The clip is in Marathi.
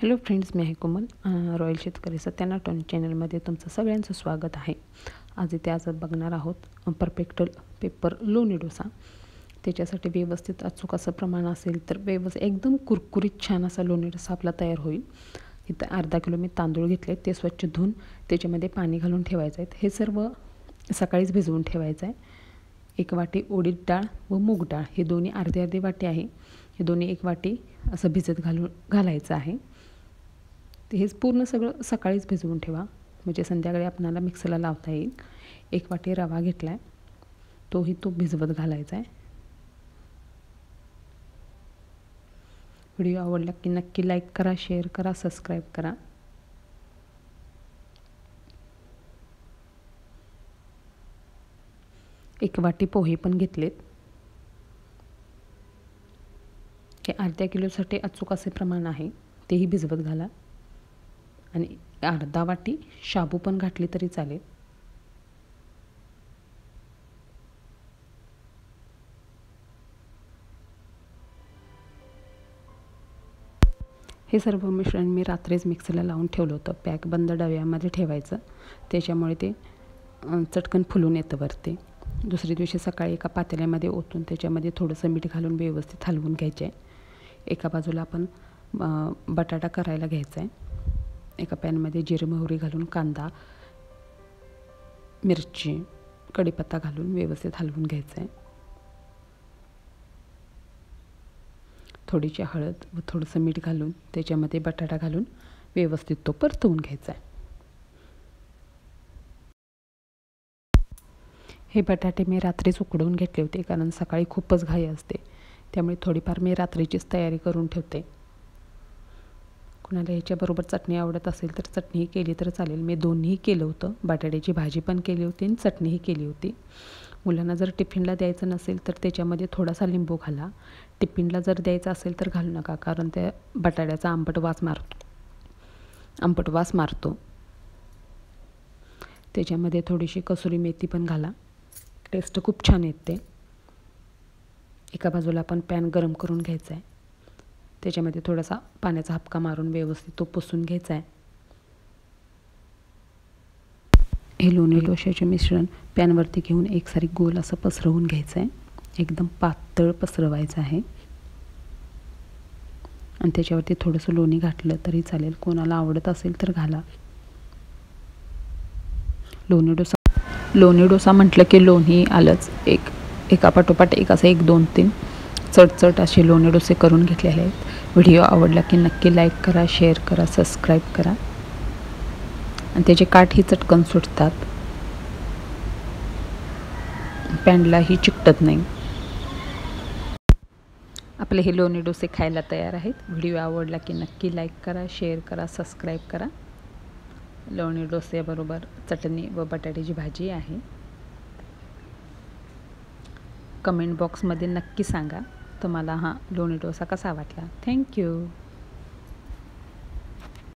हॅलो फ्रेंड्स, मी आहे कोमल. रॉयल शेतकरी सत्यानाटन चॅनलमध्ये तुमचं सगळ्यांचं स्वागत आहे. आज बघणार आहोत परफेक्ट पेपर लोणी डोसा. त्याच्यासाठी व्यवस्थित अचूक असं प्रमाण असेल तर एकदम कुरकुरीत छान असा लोणी डोसा आपला तयार होईल. इथं अर्धा किलो मी तांदूळ घेतले, ते स्वच्छ धुवून त्याच्यामध्ये पाणी घालून ठेवायचं आहे. हे सर्व सकाळीच भिजवून ठेवायचं आहे. 1 वाटी उडीद डाळ व मूग डाळ, हे दोन्ही अर्धी अर्धी वाटी आहे. हे दोन्ही 1 वाटी असं भिजत घालायचं आहे. हेच पूर्ण सगळं सकाळीच भिजवून ठेवा, म्हणजे संध्याकाळी आपणाला मिक्सरला लावता येईल. 1 वाटी रवा घेतला आहे, तोही भिजवत घालायचा आहे. व्हिडिओ आवडला की नक्की लाईक करा, शेअर करा, सबस्क्राईब करा. एक वाटी पोहे पण घेतलेत. हे अर्ध्या किलोसाठी अचूक असे प्रमाण आहे, तेही भिजवत घाला. आणि अर्धा वाटी शाबू पण घातली तरी चालेल. हे सर्व मिश्रण मी रात्रीच मिक्सरला लावून ठेवलं होतं. पॅक बंद डव्यामध्ये ठेवायचं, त्याच्यामुळे ते चटकन फुलून येतं वरती. दुसऱ्या दिवशी सकाळी एका पातेल्यामध्ये ओतून त्याच्यामध्ये थोडंसं मीठ घालून व्यवस्थित हलवून घ्यायचे आहे. एका बाजूला आपण बटाटा करायला घ्यायचा आहे. एका पॅनमध्ये जिरे मोहरी घालून कांदा, मिरची, कढीपत्ता घालून व्यवस्थित हलवून घ्यायचं आहे. थोडीशी हळद व थोडंसं मीठ घालून त्याच्यामध्ये बटाटा घालून व्यवस्थित तो परतवून घ्यायचा आहे. हे बटाटे मी रात्रीच उकडवून घेतले होते, कारण सकाळी खूपच घाई असते, त्यामुळे थोडीफार मी रात्रीचीच तयारी करून ठेवते. कुणाला ह्याच्याबरोबर चटणी आवडत असेल तर चटणीही केली तर चालेल. मी दोन्ही केलं होतं, बटाट्याची भाजी पण केली होती आणि चटणीही केली होती. मुलांना जर टिफिनला द्यायचं नसेल तर त्याच्यामध्ये थोडासा लिंबू घाला. टिफिनला जर द्यायचं असेल तर घालू नका, कारण त्या बटाट्याचा आंबट वास मारतो. त्याच्यामध्ये थोडीशी कसुरी मेथी पण घाला, टेस्ट खूप छान येते. एका बाजूला आपण पॅन गरम करून घ्यायचा आहे, त्याच्यामध्ये थोडासा पाण्याचा हापका मारून व्यवस्थित तो पुसून घ्यायचा आहे. हे लोणी डोशाचे मिश्रण पॅनवरती घेऊन एकसारी गोल असं पसरवून घ्यायचं आहे. एकदम पातळ पसरवायचं आहे आणि त्याच्यावरती थोडंसं लोणी घातलं तरी चालेल, कोणाला आवडत असेल तर घाला. लोणी डोसा म्हटलं की लोणी आलंच. एकापाठोपाठ एक असं 1 2 3 चटचट असे लोणी डोसे करून घेतलेले आहेत. व्हिडिओ आवडला की नक्की लाईक करा, शेअर करा, सबस्क्राईब करा. आणि त्याचे काठही चटकन सुटतात, पॅनलाही चिकटत नाही. आपले हे लोणी डोसे खायला तयार आहेत. व्हिडिओ आवडला की नक्की लाईक करा, शेअर करा, सबस्क्राईब करा. लोणी डोस्याबरोबर चटणी व बटाट्याची भाजी आहे. कमेंट बॉक्समध्ये नक्की सांगा तुम्हाला हा लोणी डोसा कसा वाटला. थँक्यू.